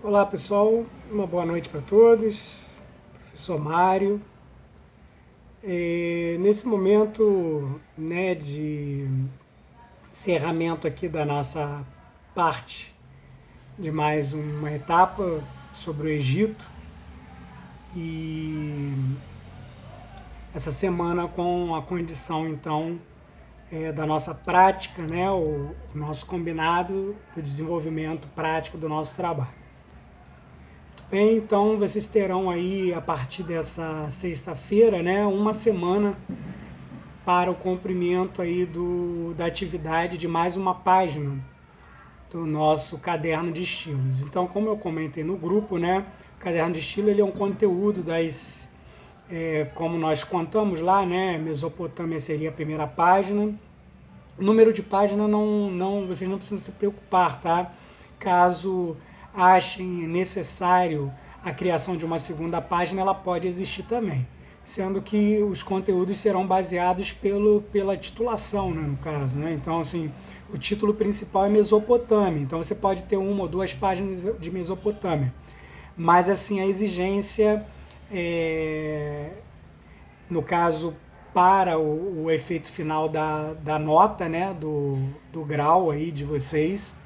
Olá pessoal, uma boa noite para todos. Professor Mário. Nesse momento, né, de encerramento aqui da nossa parte de mais uma etapa sobre o Egito, e essa semana com a condição então da nossa prática, né, o nosso combinado do desenvolvimento prático do nosso trabalho. Bem, então vocês terão aí a partir dessa sexta-feira, né, uma semana para o cumprimento aí da atividade de mais uma página do nosso caderno de estilos. Então, como eu comentei no grupo, né, o caderno de estilo ele é um conteúdo como nós contamos lá, né, Mesopotâmia seria a primeira página. O número de página vocês não precisam se preocupar, tá? Caso achem necessário a criação de uma segunda página, ela pode existir também, sendo que os conteúdos serão baseados pela titulação, né, no caso, né? Então, assim, o título principal é Mesopotâmia, então você pode ter uma ou duas páginas de Mesopotâmia, mas assim a exigência no caso para o efeito final da nota, né, do grau aí de vocês,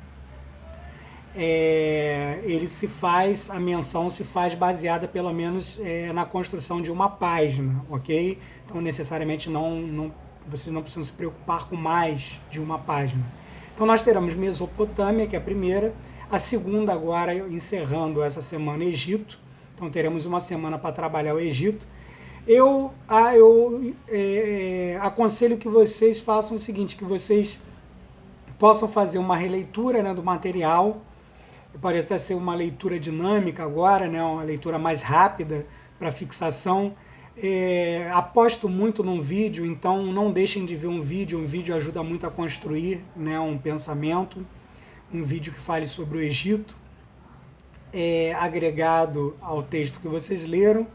a menção se faz baseada pelo menos na construção de uma página, ok? Então necessariamente vocês não precisam se preocupar com mais de uma página. Então nós teremos Mesopotâmia, que é a primeira, a segunda agora encerrando essa semana Egito, então teremos uma semana para trabalhar o Egito. Eu aconselho que vocês façam o seguinte, que vocês possam fazer uma releitura, né, do material. Pode até ser uma leitura dinâmica agora, né, uma leitura mais rápida para fixação. Aposto muito num vídeo, então não deixem de ver um vídeo ajuda muito a construir, né, um pensamento, um vídeo que fale sobre o Egito, agregado ao texto que vocês leram.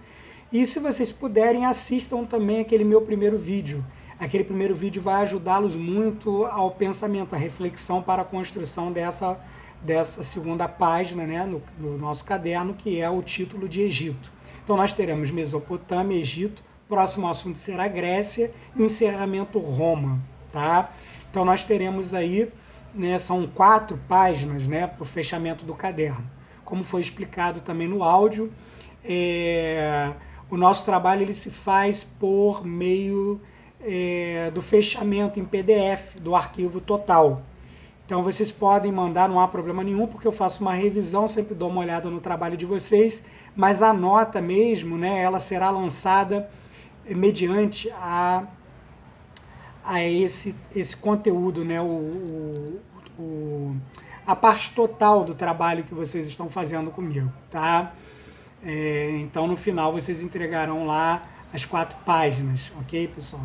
E se vocês puderem, assistam também aquele meu primeiro vídeo. Aquele primeiro vídeo vai ajudá-los muito ao pensamento, à reflexão para a construção dessa segunda página, né, no nosso caderno, que é o título de Egito. Então nós teremos Mesopotâmia, Egito, próximo assunto será Grécia e o encerramento Roma. Tá? Então nós teremos aí, né, são 4 páginas, né, para o fechamento do caderno. Como foi explicado também no áudio, o nosso trabalho ele se faz por meio do fechamento em PDF do arquivo total. Então vocês podem mandar, não há problema nenhum, porque eu faço uma revisão, sempre dou uma olhada no trabalho de vocês, mas a nota mesmo, né, ela será lançada mediante a esse conteúdo, né, a parte total do trabalho que vocês estão fazendo comigo, tá? Então no final vocês entregarão lá as 4 páginas, ok, pessoal?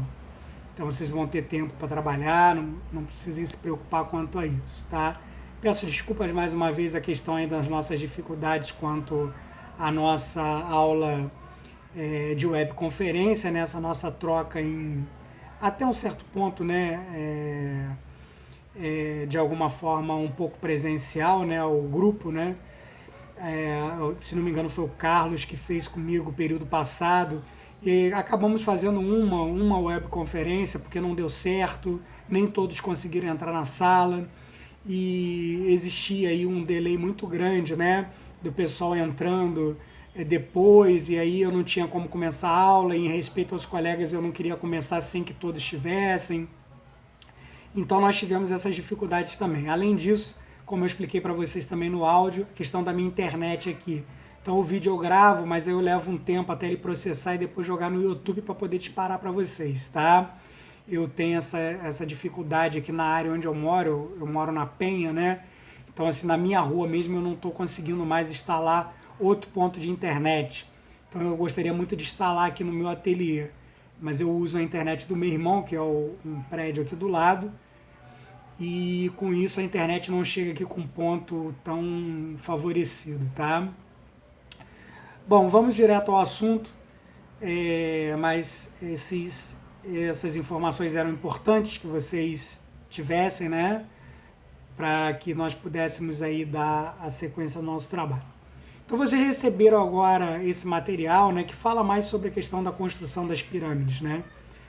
Então vocês vão ter tempo para trabalhar, não precisem se preocupar quanto a isso, tá? Peço desculpas mais uma vez a questão aí das nossas dificuldades quanto à nossa aula de webconferência, né? Essa nossa troca até um certo ponto, né? De alguma forma um pouco presencial, né? O grupo, né? Se não me engano foi o Carlos que fez comigo o período passado, e acabamos fazendo uma webconferência porque não deu certo, nem todos conseguiram entrar na sala e existia aí um delay muito grande, né, do pessoal entrando depois, e aí eu não tinha como começar a aula, e em respeito aos colegas eu não queria começar sem que todos estivessem. Então nós tivemos essas dificuldades também. Além disso, como eu expliquei para vocês também no áudio, a questão da minha internet aqui. Então o vídeo eu gravo, mas eu levo um tempo até ele processar e depois jogar no YouTube para poder disparar para vocês, tá? Eu tenho essa dificuldade aqui na área onde eu moro na Penha, né? Então assim, na minha rua mesmo eu não estou conseguindo mais instalar outro ponto de internet. Então eu gostaria muito de instalar aqui no meu ateliê, mas eu uso a internet do meu irmão, que é um prédio aqui do lado, e com isso a internet não chega aqui com um ponto tão favorecido, tá? Bom, vamos direto ao assunto, mas essas informações eram importantes que vocês tivessem, né, para que nós pudéssemos aí dar a sequência do nosso trabalho. Então vocês receberam agora esse material, né, que fala mais sobre a questão da construção das pirâmides, né?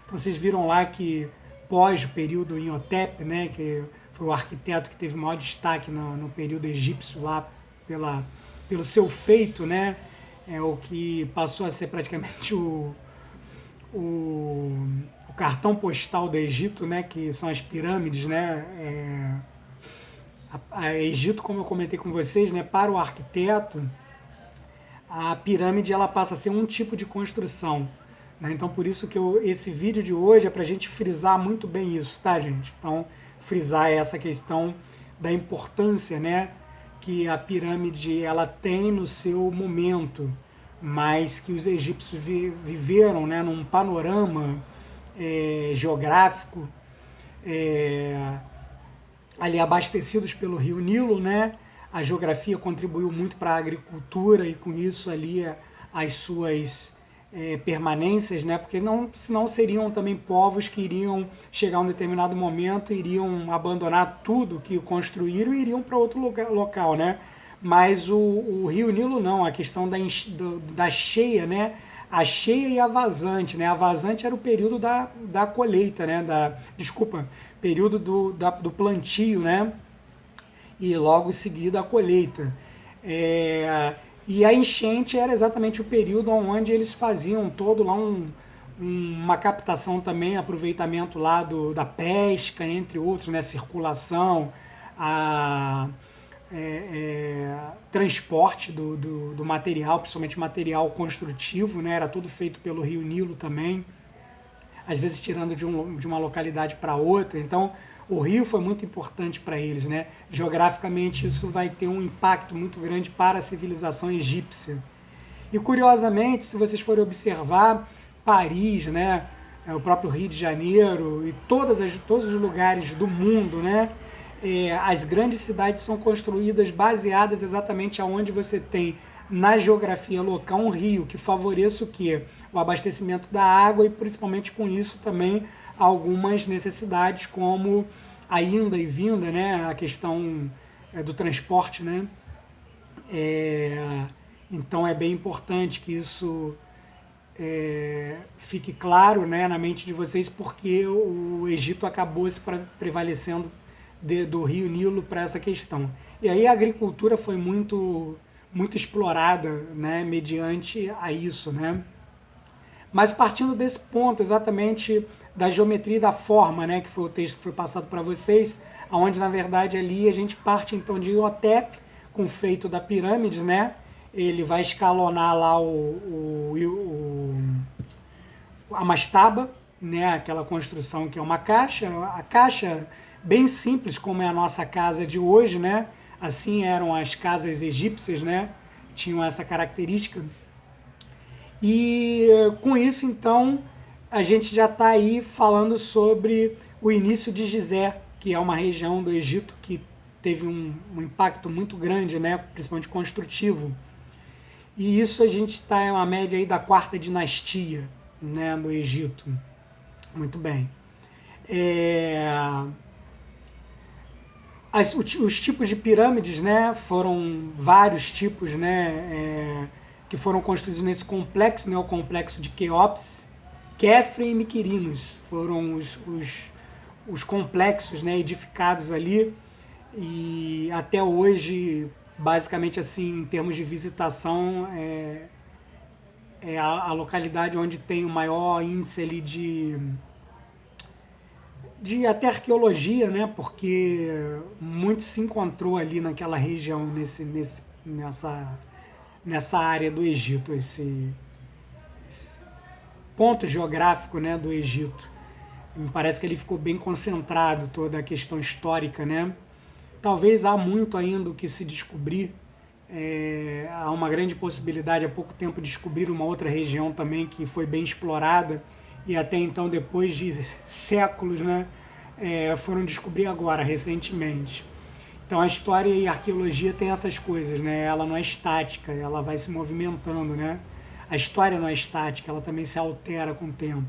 Então vocês viram lá que pós o período Imhotep, né, que foi o arquiteto que teve maior destaque no período egípcio lá pelo seu feito, né, o que passou a ser praticamente o cartão postal do Egito, né, que são as pirâmides, né, Egito, como eu comentei com vocês, né, para o arquiteto, a pirâmide ela passa a ser um tipo de construção, né? Então por isso que esse vídeo de hoje é para a gente frisar muito bem isso, tá, gente? Então frisar essa questão da importância, né, que a pirâmide ela tem no seu momento, mas que os egípcios viveram, né, num panorama geográfico ali abastecidos pelo Rio Nilo, né? A geografia contribuiu muito para a agricultura e com isso ali as suas permanências, né? Porque senão seriam também povos que iriam chegar a um determinado momento, iriam abandonar tudo que construíram e iriam para outro local, né? Mas o Rio Nilo não, a questão da cheia, né? A cheia e a vazante, né? A vazante era o período da colheita, né? Período do plantio, né? E logo em seguida a colheita. E a enchente era exatamente o período onde eles faziam todo lá uma captação também, aproveitamento lá da pesca, entre outros, né? Circulação, transporte do material, principalmente material construtivo, né? Era tudo feito pelo Rio Nilo também, às vezes tirando de uma localidade para outra. Então o rio foi muito importante para eles, né? Geograficamente isso vai ter um impacto muito grande para a civilização egípcia. E curiosamente, se vocês forem observar, Paris, né? O próprio Rio de Janeiro e todos os lugares do mundo, né? As grandes cidades são construídas baseadas exatamente aonde você tem na geografia local um rio que favoreça o quê? O abastecimento da água e principalmente com isso também algumas necessidades como a ida e vinda, né? A questão do transporte, né? Então é bem importante que isso fique claro, né, na mente de vocês, porque o Egito acabou se prevalecendo do Rio Nilo para essa questão. E aí a agricultura foi muito explorada, né, mediante a isso, né? Mas partindo desse ponto exatamente da geometria e da forma, né, que foi o texto que foi passado para vocês, onde na verdade ali a gente parte então de Imhotep com o feito da pirâmide, né? Ele vai escalonar lá a mastaba, né, aquela construção que é uma caixa, a caixa bem simples como é a nossa casa de hoje, né? Assim eram as casas egípcias, né? Tinham essa característica. E com isso, então, a gente já está aí falando sobre o início de Gizé, que é uma região do Egito que teve um impacto muito grande, né? Principalmente construtivo. E isso a gente está em uma média aí da 4ª dinastia, né, no Egito. Muito bem. Os tipos de pirâmides, né, foram vários tipos, né, que foram construídos nesse complexo, né, o complexo de Quéops, Quefre e Miquerinos. Foram os complexos, né, edificados ali e até hoje, basicamente assim, em termos de visitação, é a localidade onde tem o maior índice ali de até arqueologia, né? Porque muito se encontrou ali naquela região, nessa área do Egito, esse ponto geográfico, né, do Egito. Me parece que ele ficou bem concentrado, toda a questão histórica, né? Talvez há muito ainda o que se descobrir. Há uma grande possibilidade, há pouco tempo, de descobrir uma outra região também que foi bem explorada e até então, depois de séculos, né, foram descobrir agora, recentemente. Então a história e a arqueologia tem essas coisas, né? Ela não é estática, ela vai se movimentando, né? A história não é estática, ela também se altera com o tempo.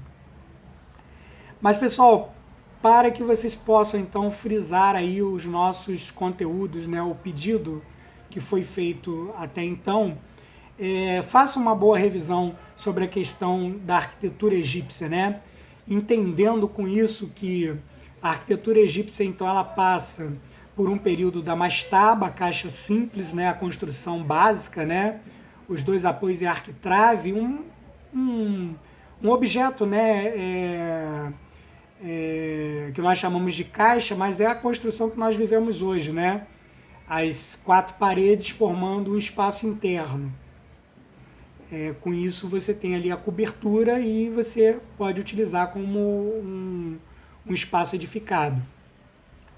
Mas, pessoal, para que vocês possam então frisar aí os nossos conteúdos, né, o pedido que foi feito até então, faça uma boa revisão sobre a questão da arquitetura egípcia, né? Entendendo com isso que a arquitetura egípcia, então, ela passa por um período da mastaba, a caixa simples, né? A construção básica, né? Os dois apoios e arquitrave, um objeto, né? Que nós chamamos de caixa, mas é a construção que nós vivemos hoje, né? As 4 paredes formando um espaço interno. Com isso você tem ali a cobertura e você pode utilizar como um espaço edificado.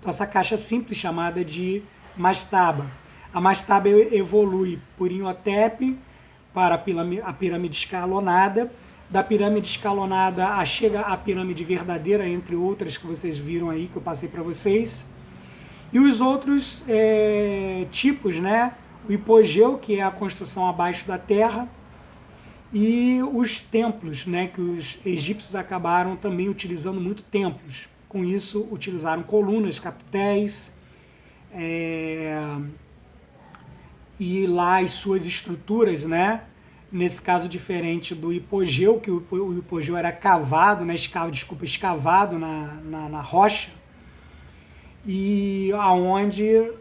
Então essa caixa simples chamada de mastaba. A mastaba evolui por Imhotep para a pirâmide escalonada. Da pirâmide escalonada chega a pirâmide verdadeira, entre outras que vocês viram aí, que eu passei para vocês. E os outros tipos, né? O hipogeu, que é a construção abaixo da terra, e os templos, né? Que os egípcios acabaram também utilizando muito templos. Com isso, utilizaram colunas, capitéis, e lá as suas estruturas, né? Nesse caso, diferente do hipogeu, que o hipogeu era cavado, né? escavado na rocha, e aonde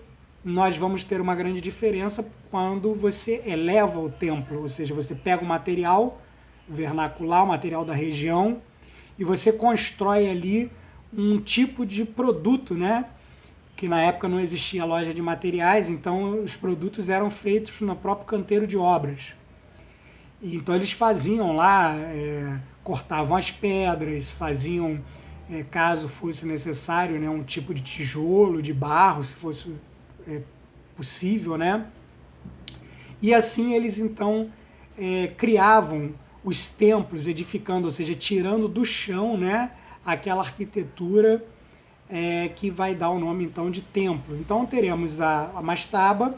nós vamos ter uma grande diferença quando você eleva o templo, ou seja, você pega o material vernacular, o material da região, e você constrói ali um tipo de produto, né? Que na época não existia loja de materiais, então os produtos eram feitos no próprio canteiro de obras. Então eles faziam lá, cortavam as pedras, faziam, caso fosse necessário, né, um tipo de tijolo, de barro, se fosse possível, né? E assim eles então criavam os templos, edificando, ou seja, tirando do chão, né, aquela arquitetura que vai dar o nome então de templo. Então teremos a mastaba,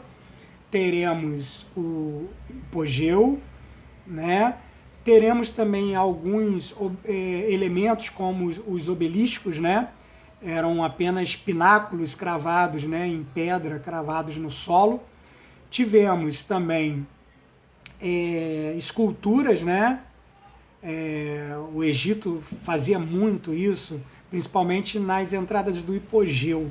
teremos o hipogeu, né? Teremos também alguns elementos como os obeliscos, né? Eram apenas pináculos cravados, né, em pedra, cravados no solo. Tivemos também esculturas, né? O Egito fazia muito isso, principalmente nas entradas do hipogeu.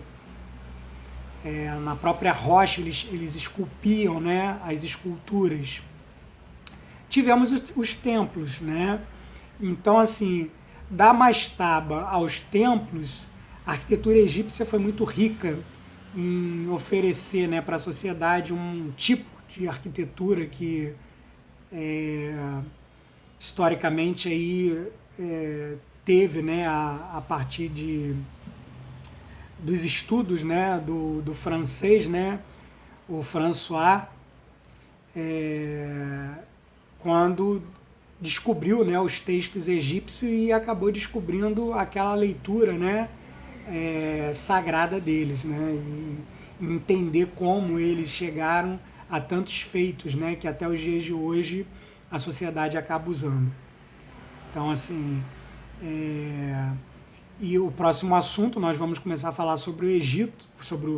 Na própria rocha eles esculpiam, né, as esculturas. Tivemos os templos, né? Então, assim, da mastaba aos templos, a arquitetura egípcia foi muito rica em oferecer, né, para a sociedade um tipo de arquitetura que historicamente aí teve, né, a partir dos estudos, né, do francês, né, o François, quando descobriu, né, os textos egípcios e acabou descobrindo aquela leitura, né, sagrada deles, né, e entender como eles chegaram a tantos feitos, né, que até os dias de hoje a sociedade acaba usando. Então, assim, e o próximo assunto nós vamos começar a falar sobre o Egito,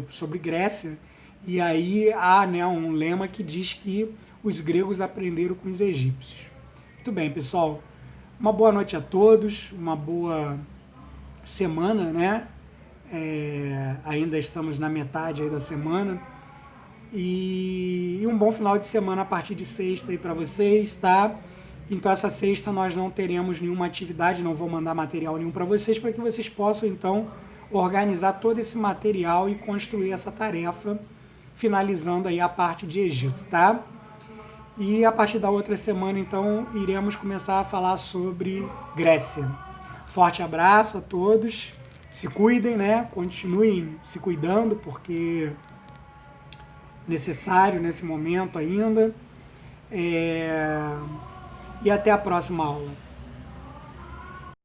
sobre Grécia, e aí há, né, um lema que diz que os gregos aprenderam com os egípcios. Muito bem, pessoal. Uma boa noite a todos, uma boa semana, né? Ainda estamos na metade aí da semana. E um bom final de semana a partir de sexta aí para vocês, tá? Então essa sexta nós não teremos nenhuma atividade, não vou mandar material nenhum para vocês, para que vocês possam então organizar todo esse material e construir essa tarefa, finalizando aí a parte de Egito, tá? E a partir da outra semana, então, iremos começar a falar sobre Grécia. Forte abraço a todos. Se cuidem, né? Continuem se cuidando, porque é necessário nesse momento ainda. E até a próxima aula.